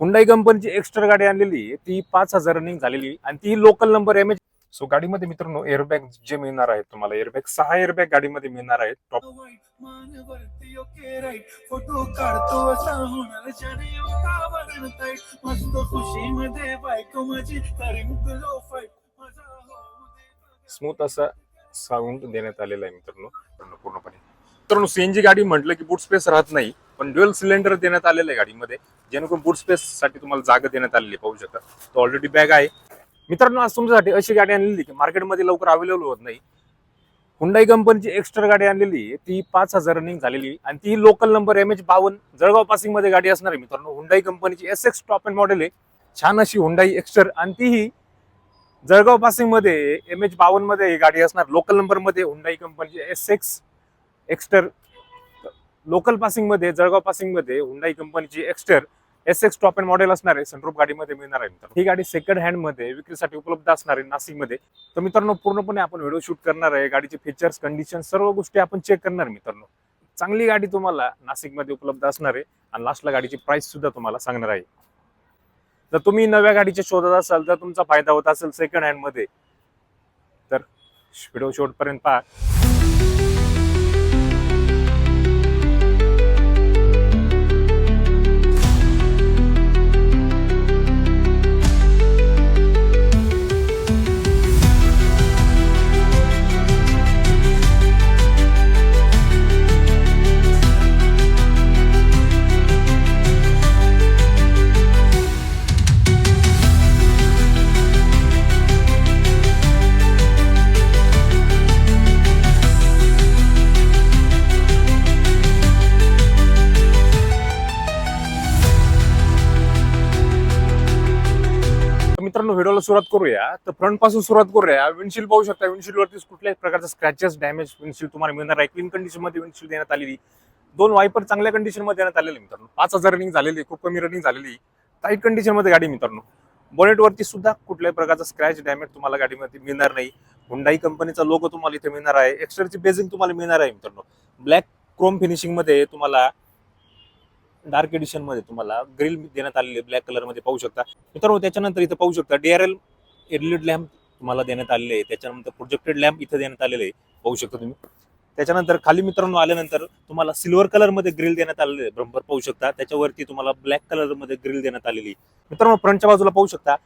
Hyundai कंपनीची extra गाडी आणलेली आहे, ती 5,000 रनिंग झालेली आणि ती लोकल नंबर एमएच. सो गाडीमध्ये मित्रांनो एअरबॅग जे मिळणार आहेत तुम्हाला, एअरबॅग 6 एअरबॅग गाडीमध्ये मिळणार आहेत. टॉप फोटो काढतो असा होणार जाने वातावरण ताईट मस्त खुशी मध्ये बायको माझी करी मुकलो फाईट स्मूथ असा साऊंड देण्यात आलेला आहे मित्रांनो पूर्णपणे. मित्रांनो सीएनजी गाडी म्हटलं की बूट स्पेस राहत नाही, पण ड्युअल सिलेंडर देण्यात आलेलं आहे गाडीमध्ये, जेणेकरून बूट स्पेस साठी तुम्हाला जागा देण्यात आलेली पाहू शकता. तो ऑलरेडी बॅग आहे मित्रांनो. आज तुमच्यासाठी अशी गाडी आणलेली की मार्केटमध्ये लवकर अवेलेबल होत नाही. हुंडाई कंपनीची एक्स्ट्रा गाडी आणलेली आहे, ती 5,000 रनिंग झालेली आणि ती local number MH52 Jalgaon passing मध्ये गाडी असणार आहे मित्रांनो. हुंडाई कंपनीची SX टॉप एंड मॉडेल आहे, छान अशी हुंडाई एक्स्टर आणि तीही जळगाव पासिंग मध्ये MH52 मध्ये ही गाडी असणार. लोकल नंबर मध्ये हुंडाई कंपनीची SX एक्स्टर, लोकल पासिंग मध्ये जळगाव पासिंग मध्ये हुंडाई कंपनीची Exter SX top end model असणार आहे, सनरूफ गाडीमध्ये मिळणार आहे मित्रांनो. ही गाडी सेकंड हँड मध्ये विक्रीसाठी उपलब्ध असणार आहे नाशिकमध्ये. तर मित्रांनो पूर्णपणे आपण व्हिडिओ शूट करणार आहे, गाडीचे फीचर्स कंडिशन सर्व गोष्टी आपण चेक करणार मित्रांनो. चांगली गाडी तुम्हाला नाशिकमध्ये उपलब्ध असणार आहे आणि लास्टला गाडीची प्राइस सुद्धा तुम्हाला सांगणार आहे. जर तुम्ही नव्या गाडीच्या शोधात असाल, तर तुमचा फायदा होत असेल सेकंड हँड मध्ये, तर व्हिडिओ शेवटपर्यंत पहा. मित्रांनो व्हिडिओला सुरुवात करूया. तर फ्रंट पासून सुरुवात करूया. विंडशील्ड पाहू शकता, विंडशील्ड वरती कुठल्याच प्रकारचा स्क्रॅचेस डॅमेज विंडशील्ड तुम्हाला मिळणार आहे. क्लीन कंडिशन मध्ये विंडशील्ड देण्यात आलेली, 2 वायपर चांगल्या कंडिशन मध्ये देण्यात आलेले मित्रांनो. 5,000 रनिंग झालेली, खूप कमी रनिंग झालेली, टाईट कंडिशन मध्ये गाडी मित्रांनो. बोनेट वरती सुद्धा कुठल्याही प्रकारचा स्क्रॅच डॅमेज तुम्हाला गाडीमध्ये मिळणार नाही. हुंडाई कंपनीचा लोगो तुम्हाला इथे मिळणार आहे. एक्स्ट्राची बेसिंग तुम्हाला मिळणार आहे मित्रांनो. ब्लॅक क्रोम फिनिशिंग मध्ये तुम्हाला, डार्क एडिशन मध्ये तुम्हाला ग्रिल देण्यात आलेली ब्लॅक कलर मध्ये पाहू शकता मित्रांनो. त्याच्यानंतर इथे पाहू शकता DRL एलईडी लॅम्प तुम्हाला देण्यात आलेले आहे. त्याच्यानंतर प्रोजेक्टेड लॅम्प इथे देण्यात आलेले आहे, पाहू शकता तुम्ही. त्याच्यानंतर खाली मित्रांनो आल्यानंतर तुम्हाला सिल्वर कलर मध्ये ग्रिल देण्यात आलेले आहे, बंपर पाहू शकता. त्याच्यावरती तुम्हाला ब्लॅक कलर मध्ये ग्रिल देण्यात आलेली मित्रांनो. फ्रंटच्या बाजूला पाहू शकता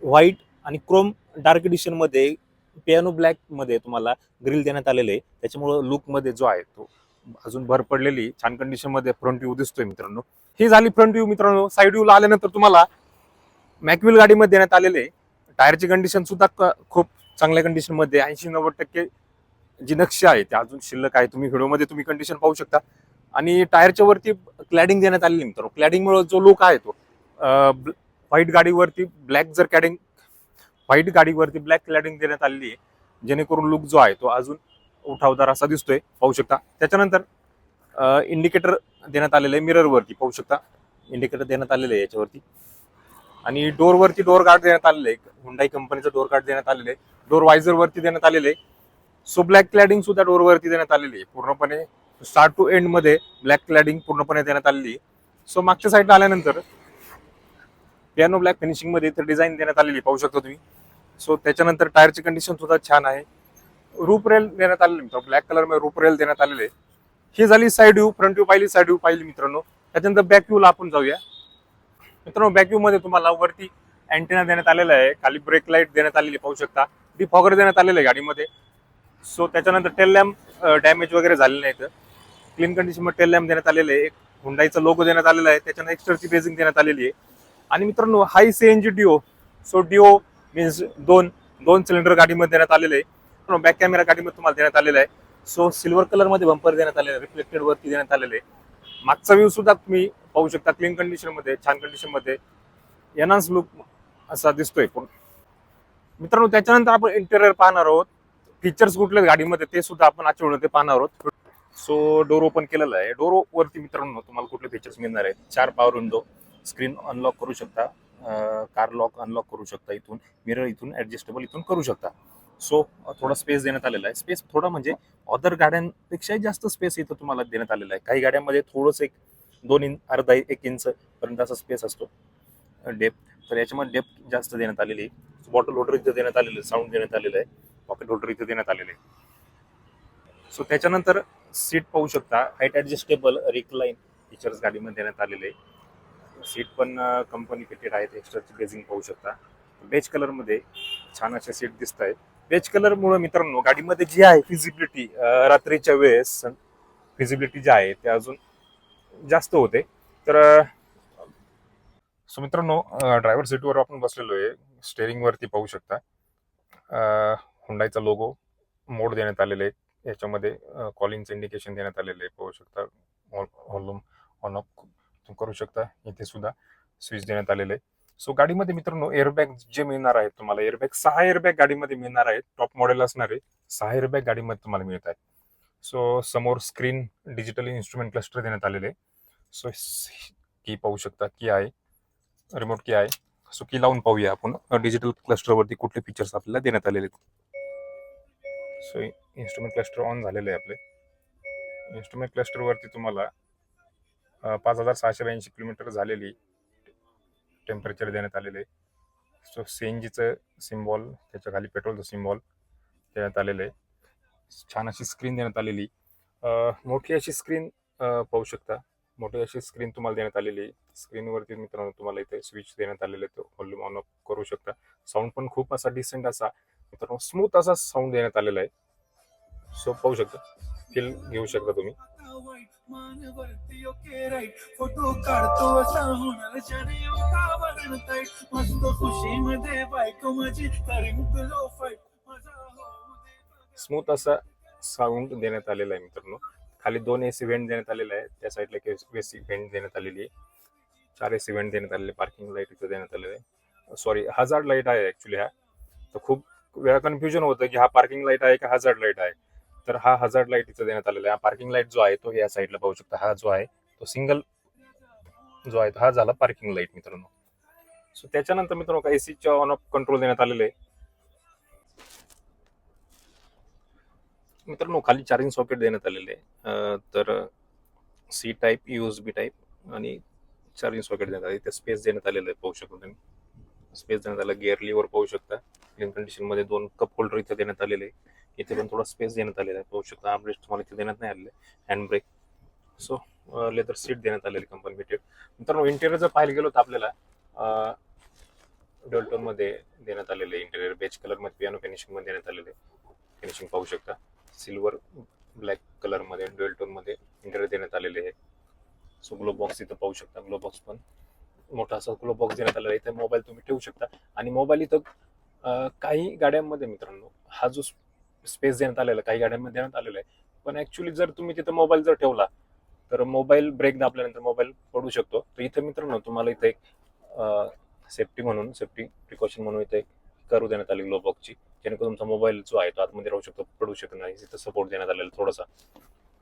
व्हाईट आणि क्रोम डार्क एडिशन मध्ये पियानो ब्लॅक मध्ये तुम्हाला ग्रिल देण्यात आलेले आहे. त्याच्यामुळे लुक मध्ये जो आहे तो अजून भर पडलेली छान कंडिशन मध्ये फ्रंट व्ह्यू दिसतोय मित्रांनो. ही झाली फ्रंट व्ह्यू मित्रांनो. साईड व्ह्यू ला आल्यानंतर तुम्हाला मॅकविल गाडीमध्ये देण्यात आलेले. टायरची कंडिशन सुद्धा खूप चांगल्या कंडिशन मध्ये, 80-90% जी नक्षी आहे त्या अजून शिल्लक आहे. तुम्ही व्हिडिओमध्ये तुम्ही कंडिशन पाहू शकता. आणि टायरच्या वरती क्लॅडिंग देण्यात आलेली मित्रांनो. क्लॅडिंग मुळे जो लुक आहे तो व्हाईट गाडीवरती ब्लॅक जर क्लॅडिंग, व्हाईट गाडीवरती ब्लॅक क्लॅडिंग देण्यात आलेली आहे, जेणेकरून लुक जो आहे तो अजून उठावदार असा दिसतोय, पाहू शकता. त्याच्यानंतर इंडिकेटर देण्यात आलेलं आहे, मिरर वरती पाहू शकता इंडिकेटर देण्यात आलेलं आहे याच्यावरती. आणि डोर वरती डोर गार्ड देण्यात आलेलं आहे, हुंडाई कंपनीचं डोर गार्ड देण्यात आलेलं आहे. डोर वायझर वरती देण्यात आलेलं आहे. सो ब्लॅक क्लॅडिंग सुद्धा डोर वरती देण्यात आलेली आहे. पूर्णपणे स्टार्ट टू एंड मध्ये ब्लॅक क्लॅडिंग पूर्णपणे देण्यात आलेली आहे. सो मागच्या साईडला आल्यानंतर पियानो ब्लॅक फिनिशिंग मध्ये इथे डिझाईन देण्यात आलेली पाहू शकता तुम्ही. सो त्याच्यानंतर टायरची कंडिशन सुद्धा छान आहे. रूप रेल देण्यात आलेली मित्रांनो, ब्लॅक कलर मध्ये रूप रेल देण्यात आलेले. ही झाली साईड व्ह्यू. फ्रंट व्ह्यू पाहिली, साईड व्ह्यू पाहिली मित्रांनो. त्याच्यानंतर बॅक व्ह्यू ला आपण जाऊया मित्रांनो. बॅक व्ह्यू मध्ये तुम्हाला वरती अँटेना देण्यात आलेला आहे, खाली ब्रेक लाईट देण्यात आलेली पाहू शकता, डिफॉगर देण्यात आलेलं आहे गाडीमध्ये. सो त्याच्यानंतर टेल लॅम्प डॅमेज वगैरे झालेले नाहीत, क्लीन कंडिशन मध्ये टेल लॅम्प देण्यात आलेले आहे. एक हुंडाईचा लोगो देण्यात आलेला आहे, त्याच्यानंतर एक्स्ट्राची बेसिंग देण्यात आलेली आहे. आणि मित्रांनो Hy CNG duo, so duo means दोन सिलेंडर गाडीमध्ये देण्यात आलेले आहे. बॅक कॅमेरा गाडीमध्ये तुम्हाला देण्यात आलेला आहे. सो सिल्वर कलर मध्ये बंपर देण्यात आलेला आहे, रिफ्लेक्टेड वरती देण्यात आलेले आहे. मागचा व्ह्यू सुद्धा तुम्ही पाहू शकता, क्लीन कंडिशन मध्ये, छान कंडिशन मध्ये, एनहान्स लुक असा दिसतोय मित्रांनो. त्याच्यानंतर आपण इंटेरियर पाहणार आहोत, फीचर्स कुठले गाडीमध्ये ते सुद्धा आपण आजच्या व्हिडिओमध्ये पाहणार आहोत. सो डोर ओपन केलेला आहे. डोर वरती मित्रांनो तुम्हाला कुठले फीचर्स मिळणार आहेत. 4 पॉवर विंडो, स्क्रीन अनलॉक करू शकता, कार लॉक अनलॉक करू शकता इथून, मिरर इथून ऍडजस्टेबल इथून करू शकता. सो थोडा स्पेस देण्यात आलेला आहे. स्पेस थोडा म्हणजे अदर गाड्यांपेक्षाही जास्त स्पेस इथं तुम्हाला देण्यात आलेला आहे. काही गाड्यांमध्ये थोडंसं 1 इंच पर्यंत असा स्पेस असतो. डेप्थ, तर याच्यामध्ये डेप्थ जास्त देण्यात आलेली आहे. बॉटल होल्डर इथं देण्यात आलेलं आहे, साऊंड देण्यात आलेलं आहे, पॉकेट होल्डर इथं देण्यात आलेलं आहे. सो त्याच्यानंतर सीट पाहू शकता, हाईट ॲडजस्टेबल रिक्लाइन फीचर्स गाडीमध्ये देण्यात आलेले आहे. सीट पण कंपनी फिटेड आहेत, एक्स्ट्राची बेजिंग पाहू शकता. बेज कलरमध्ये छान असे सीट दिसत आहेत. बेज कलरमुळे मित्रांनो गाडीमध्ये जी आहे फिजिबिलिटी, रात्रीच्या वेळेस फिजिबिलिटी जी आहे ते अजून जास्त होते. तर सो मित्रांनो, ड्रायव्हर सीटवर आपण बसलेलो आहे. स्टेअरिंग वरती पाहू शकता हुंडाईचा लोगो मोड देण्यात आलेले आहे. याच्यामध्ये कॉलिंगचं इंडिकेशन देण्यात आलेलं आहे, पाहू शकता. व्हॉल्यूम ऑन ऑफ करू शकता. इथे सुद्धा स्विच देण्यात आलेलं आहे. सो गाडीमध्ये मित्रांनो एअरबॅग जे मिळणार आहेत तुम्हाला, एअरबॅग 6 एअरबॅग गाडीमध्ये मिळणार आहेत. टॉप मॉडेल असणारे 6 एअरबॅग गाडीमध्ये तुम्हाला मिळत आहेत. सो समोर स्क्रीन डिजिटल इन्स्ट्रुमेंट क्लस्टर देण्यात आलेले आहे. सो की पाहू शकता, की आहे, रिमोट की आहे. सो की लावून पाहूया आपण डिजिटल क्लस्टरवरती कुठले फीचर्स आपल्याला देण्यात आलेले आहेत. सो इन्स्ट्रुमेंट क्लस्टर ऑन झालेले आहे आपले. इन्स्ट्रुमेंट क्लस्टरवरती तुम्हाला 5682 किलोमीटर झालेली टेम्परेचर देण्यात आलेले आहे. सो सीएनजीचं सिम्बॉल, त्याच्या खाली पेट्रोलचं सिम्बॉल देण्यात आलेलं आहे. छान अशी स्क्रीन देण्यात आलेली, मोठी अशी स्क्रीन पाहू शकता. मोठी अशी स्क्रीन तुम्हाला देण्यात आलेली आहे. स्क्रीनवरती मित्रांनो तुम्हाला इथे स्विच देण्यात आलेले आहे, व्हॉल्यूम ऑन ऑफ करू शकता. साऊंड पण खूप असा डिसेंट असा मित्रांनो स्मूथ असा साऊंड देण्यात आलेला आहे. सो पाहू शकता, फील घेऊ शकता तुम्ही. फोटो काढतो असा होणार ज्याने वातावरण ताईट, मस्त खुशी मध्ये बायको माझी करी मुकलो फाईट. स्मूथ असा साऊंड देण्यात आलेला आहे मित्रांनो. खाली 2 एसी व्हेंट देण्यात आलेला आहे, त्या साईडला एक एसी व्हेंट देण्यात आलेली आहे. 4 एसी व्हेंट देण्यात आलेले, पार्किंग लाईट इथं देण्यात आलेलं आहे. सॉरी, हजार्ड लाईट आहे ऍक्च्युली हा. तर खूप वेळा कन्फ्युजन होतं की हा पार्किंग लाईट आहे का हजार्ड लाईट आहे. तर हा हजार्ड लाईट इथं देण्यात आलेला आहे. पार्किंग लाईट जो आहे तो या साईडला पाहू शकता. हा जो आहे तो सिंगल जो आहे हा झाला पार्किंग लाईट मित्रांनो. सो त्याच्यानंतर मित्रांनो काही एसीच्या ऑन ऑफ कंट्रोल देण्यात आलेले आहे. मित्रांनो खाली चार्जिंग सॉकेट देण्यात आलेले आहे. तर सी टाईप, USB टाईप आणि चार्जिंग सॉकेट देण्यात आले. इथे स्पेस देण्यात आलेलं आहे, पाहू शकता तुम्ही. स्पेस देण्यात आला. गिअर लिव्हर पाहू शकता. क्लीन कंडिशन मध्ये 2 कप होल्डर इथे देण्यात आलेले आहे. इथे पण थोडा स्पेस देण्यात आलेला आहे, पाहू शकता. आर्मरेस्ट तुम्हाला इथे देण्यात नाही आलेले. Hand brake. So leather seat देण्यात आलेली कंपनी फिटेड. मित्रांनो इंटेरियर जर पाहायला गेलो तर आपल्याला डुअल टोन मध्ये देण्यात आलेले इंटेरियर. बेज कलर मध्ये पियानो फिनिशिंग मध्ये देण्यात आलेले. फिनिशिंग पाहू शकता. सिल्वर ब्लॅक कलर मध्ये डुअल टोन मध्ये इंटेरियर देण्यात आलेले आहे. सो ग्लो बॉक्स इथं पाहू शकता. ग्लो बॉक्स पण मोठा असा ग्लो बॉक्स देण्यात आलेला आहे. इथे मोबाईल तुम्ही ठेवू शकता. आणि मोबाईल इथं काही गाड्यांमध्ये मित्रांनो हा जो स्पेस देण्यात आलेला काही गाड्यांमध्ये देण्यात आलेला आहे. पण ऍक्च्युली जर तुम्ही तिथं मोबाईल जर ठेवला तर मोबाईल ब्रेक दाबल्यानंतर मोबाईल पडू शकतो. तर इथं मित्रांनो तुम्हाला इथे एक सेफ्टी म्हणून, सेफ्टी प्रिकॉशन म्हणून इथे एक करू देण्यात आली ग्लो बॉक्सची, जेणेकरून तुमचा मोबाईल जो आहे तो आतमध्ये राहू शकतो, पडू शकत नाही. इथं सपोर्ट देण्यात आलेला थोडासा.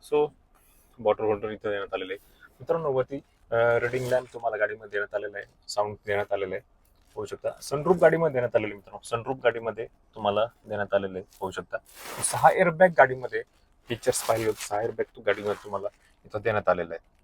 सो बॉटल होल्डर इथं देण्यात आलेले आहे मित्रांनो. वरती रिडिंग लॅम्प तुम्हाला गाडीमध्ये देण्यात आलेला आहे. साऊंड देण्यात आलेलं आहे, पाहू शकता. सनरूफ गाडीमध्ये देण्यात आलेले मित्रांनो. सनरूफ गाडीमध्ये तुम्हाला देण्यात आलेले आहे, पाहू शकता. 6 एअरबॅग गाडीमध्ये फीचर्स पाहिले, 6 एअरबॅग गाडीमध्ये तुम्हाला इथं देण्यात आलेलं आहे.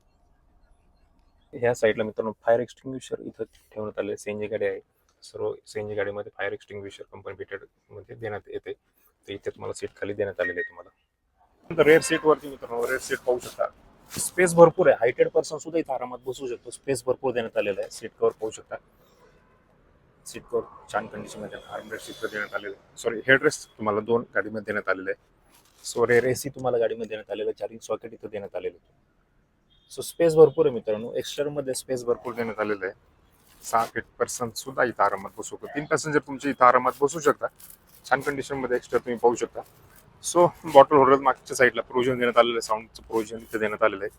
ह्या साईडला मित्रांनो फायर एक्सटिंग्विशर इथं ठेवण्यात आले. सीएनजी गाडी आहे, सर्व सीएनजी गाडीमध्ये फायर एक्सटिंग्विशर कंपनी फिटेड मध्ये देण्यात येते. तर इथे तुम्हाला सीट खाली देण्यात आलेले आहे तुम्हाला. रेअर सीट वरती मित्रांनो रेअर सीट पाहू शकता. स्पेस भरपूर आहे. हायटेड पर्सन सुद्धा इथे आरामात बसू शकतो. स्पेस भरपूर देण्यात आलेला आहे. सीट कव्हर पाहू शकता. सीट कव्हर छान कंडिशन मध्ये आर्मरेस्ट इथं देण्यात आलेलं आहे. सॉरी, हेडरेस्ट तुम्हाला 2 गाडीमध्ये देण्यात आलेले आहे. सो रेअर एसी तुम्हाला गाडीमध्ये देण्यात आलेलं आहे. चार्जिंग सॉकेट इथं देण्यात आलेलं आहे. सो स्पेस भरपूर आहे मित्रांनो. एक्स्टर्नल मध्ये स्पेस भरपूर देण्यात आलेलं आहे. 6 फीट पर्सन सुद्धा इथं आरामात बसू शकतो. 3 पॅसेंजर तुमच्या इथं आरामात बसू शकता. छान कंडिशन मध्ये एक्स्ट्रा तुम्ही पाहू शकता. सो बॉटल होल्डर मागच्या साईडला प्रोव्हिजन देण्यात आलेलं आहे. साऊंडचं प्रोव्हिजन इथे देण्यात आलेलं आहे.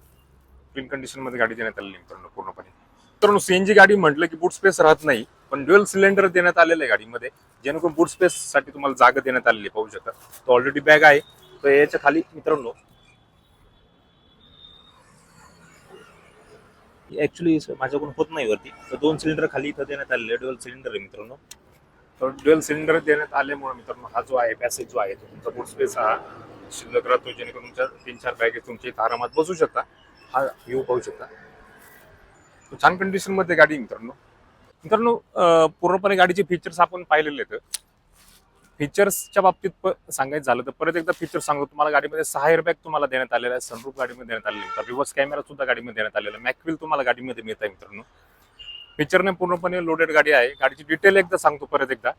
क्लीन कंडिशन मध्ये गाडी देण्यात आलेली आहे मित्रांनो पूर्णपणे. मित्रांनो सीएनजी गाडी म्हटलं की बूट स्पेस राहत नाही, पण ड्युअल सिलेंडर देण्यात आलेलं आहे गाडीमध्ये, जेणेकरून बूट स्पेस साठी तुम्हाला जागा देण्यात आलेली आहे, पाहू शकता. तो ऑलरेडी बॅग आहे. तर याच्या खाली मित्रांनो ऍक्च्युली माझ्याकडून होत नाही वरती, तर 2 सिलेंडर खाली इथं देण्यात आलेले. ड्युअल सिलेंडर आहे मित्रांनो. तर ड्युअल सिलेंडर देण्यात आल्यामुळे मित्रांनो हा जो आहे पॅसेज जो आहे तो तुमचा बूट स्पेस हा शिल्लक राहतो, जेणेकरून तुमच्या 3-4 बॅगेस तुमच्या इथं आरामात बसू शकता. हा व्ह्यू पाहू शकता. छान कंडिशन मध्ये गाडी मित्रांनो. मित्रांनो पूर्णपणे गाडीचे फीचर्स आपण पाहिलेले आहेत. फीचर्सच्या बाबतीत सांगायचं झालं तर परत एकदा फीचर सांगतो तुम्हाला. गाडीमध्ये 6 एअरबॅग तुम्हाला देण्यात आलेला आहे, सनरूफ गाडीमध्ये देण्यात आलेला आहे, रिव्हर्स कॅमेरा सुद्धा गाडीमध्ये देण्यात आलेला आहे, मॅकविल तुम्हाला गाडीमध्ये मिळत आहे मित्रांनो. फीचरने पूर्णपणे लोडेड गाडी आहे. गाडीची डिटेल एकदा सांगतो परत एकदा.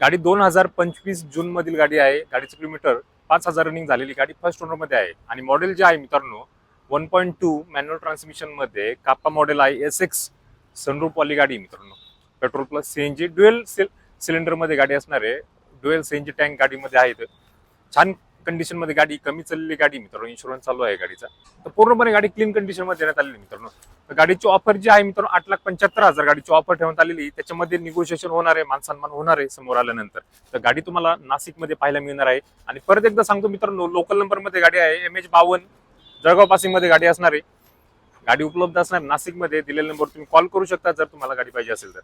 गाडी 2025 जून मधील गाडी आहे. गाडीचं किलोमीटर 5,000 रनिंग झालेली गाडी फर्स्ट ओनर मध्ये आहे. आणि मॉडेल जे आहे मित्रांनो 1.2 मॅन्युअल ट्रान्समिशन मध्ये काप्पा मॉडेल आहे. SX सनरूफ वाली गाडी मित्रांनो. Petrol plus CNG dual cylinder मध्ये गाडी असणार आहे. ड्युएल सीएनजी टँक गाडीमध्ये आहे. छान कंडिशन मध्ये गाडी, कमी चाललेली गाडी मित्रांनो. इन्शुरन्स चालू आहे गाडीचा. तर पूर्णपणे गाडी क्लीन कंडिशन मध्ये देण्यात आलेली मित्रांनो. तर गाडीची ऑफर जी आहे मित्रांनो 8,75,000 गाडीची ऑफर ठेवण्यात आलेली. त्याच्यामध्ये निगोशिएशन होणार आहे, मान सन्मान होणार आहे समोर आल्यानंतर. तर गाडी तुम्हाला नाशिक मध्ये पाहायला मिळणार आहे. आणि परत एकदा सांगतो मित्रांनो, लोकल नंबर मध्ये गाडी आहे. MH52 जळगाव पासिंग मध्ये गाडी असणार आहे. गाडी उपलब्ध असणार नाशिक मध्ये. दिलेल्या नंबर तुम्ही कॉल करू शकता जर तुम्हाला गाडी पाहिजे असेल तर.